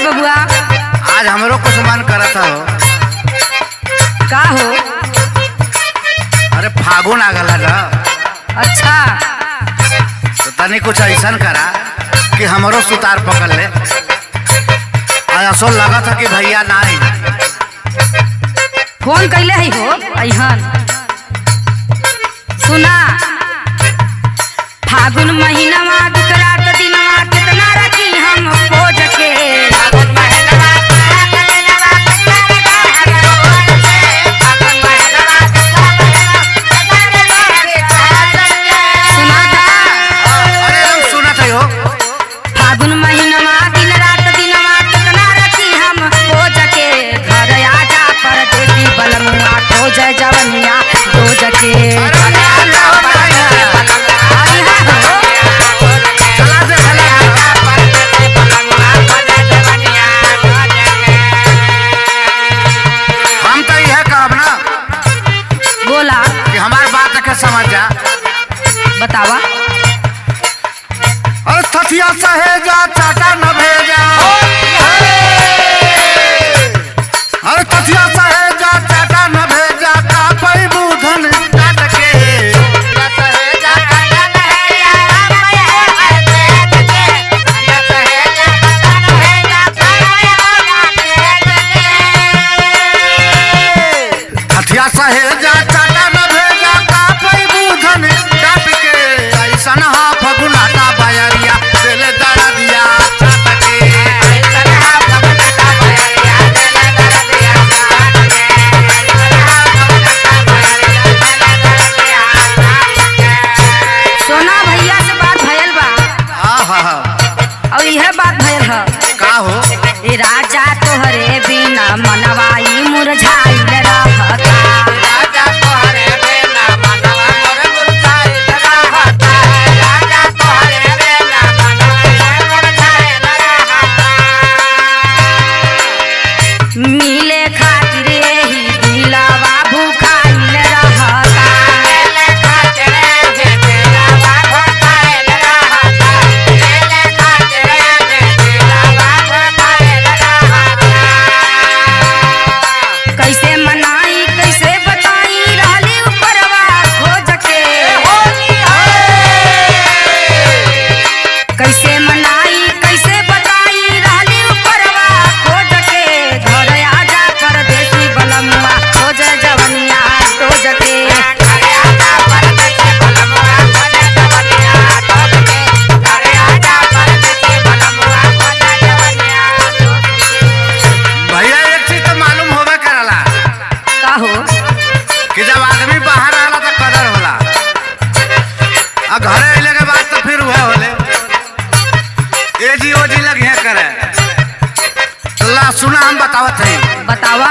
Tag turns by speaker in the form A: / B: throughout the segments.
A: बबुआ?
B: आज हमरो कुछ मन करत हो।
A: का हो?
B: अरे फागुन आ गला ना।
A: अच्छा
B: तो तनी कुछ ऐसा करा कि हमरो सुतार पकड़ ले। ऐसा लगा था कि भैया ना आई।
A: फोन कैले ही हो अहन। सुना, फागुन महीना दुकरात दिनवा कितना रखी हम खोज के। सुना था?
B: अरे सुना था यो।
A: फागुन महीना दिन रात दिनवा कितना रखी हम खोज के। घर आजा परदेसी बलमुआ खोज जवनिया खोज के।
B: समझ जा,
A: बतावा।
B: अरे थथिया सहेजा चाटा न भेजा। अरे थथिया सहेजा चाटा न भेजा का पई बुधन काट के। थथिया सहेजा चाटा न भेजा का पई बुधन काट के। ऐसा हा फगुनाटा बायरिया दिल दर दिया चाट के।
A: सोना भैया से बात भयल बा। और यह बात भयल है
B: का हो?
A: ए राजा तोहरे बिना मनवाई मुरझाइल रहता। मिले खातिर ही दिलवा भूखाइल रहता। कैसे मनाई कैसे बताई रहली उपरवा खोज के। कैसे मनाई कैसे बताई रहली उपरवा खोज के। घर आजा परदेसी बलमुआ खोज जवनिया खोज के।
B: भैया एक चीज तो मालूम होबे करला
A: का हो?
B: कि जब आदमी बाहर आला तो कदर होला, और घरे अइले के बाद तो फिर वह होले ए जी ओ जी लग करे। ला सुना हम बतावत है।
A: बतावा।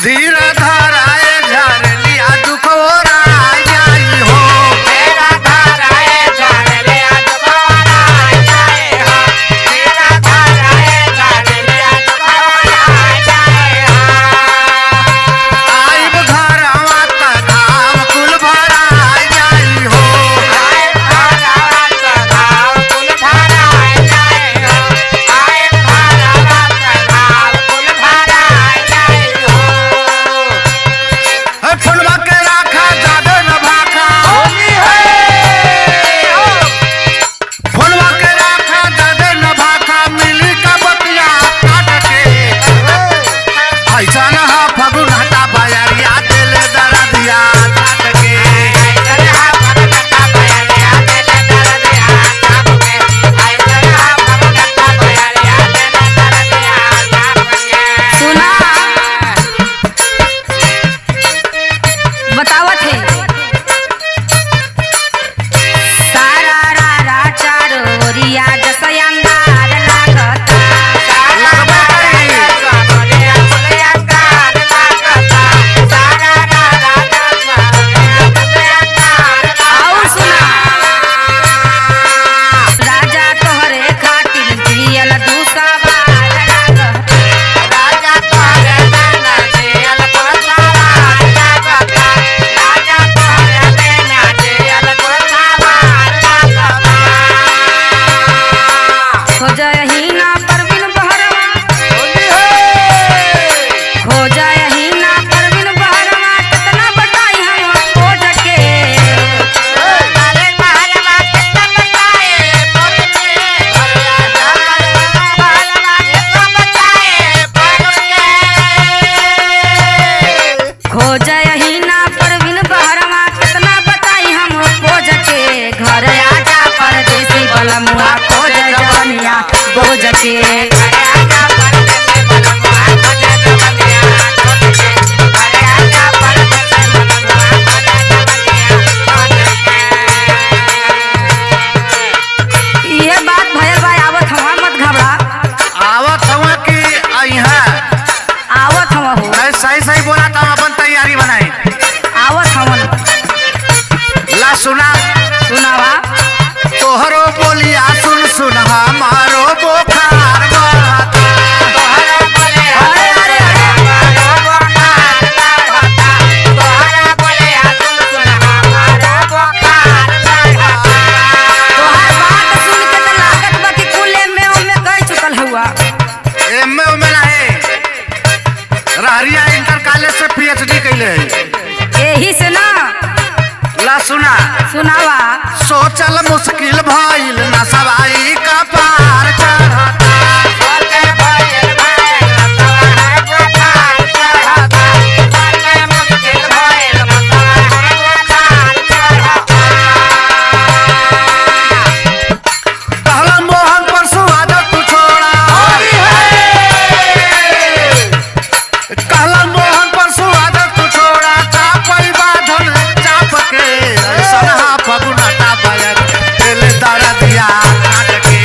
B: धीरे धराए झर लिया दुख और आई हो। आइब घरवा त घाव कुल भराए जाई हो। सुना
A: सुनावा।
B: तोहरो बोलिया सुन सुन हमारो बुखार बढ़ता।
A: अरे अरे अरे तोहार बात सुन के तो लागत बा कि कुले में ओमे कह चुकल हुआ।
B: एमे उमे नहीं, रहरिया इंटर कॉलेज से PhD कैले है।
A: यही से ना।
B: ला सुना
A: सुनावा।
B: सोचल मुश्किल भइल ना सवाई का पार चढ़ता। कहला मोहन पर सुआदत तू छोड़ा, कहला मोहन पर सुआदत तू छोड़ा, चापई बाधन चाप के सनहा फगुनटा बयर दिल दरदिया काट के।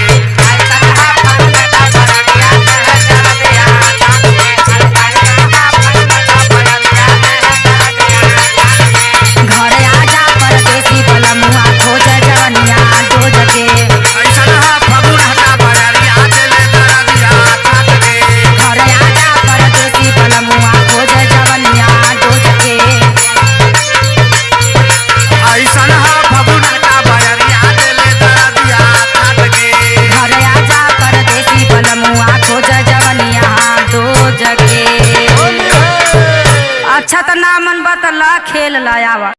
A: घर आजा परदेसी बलमुआ खोज जवनिया डोज के।
B: सनहा फगुनटा बयरिया दिल दरदिया काट के।
A: घर आजा परदेसी बलमुआ खोज जवनिया डोज के।
B: सनहा फगुनटा बयरिया दिल दरदिया काट के।
A: घर आजा परदेसी बलमुआ खोज जवनिया डोज के। अच्छा तो ना मन बतला खेल लायावा।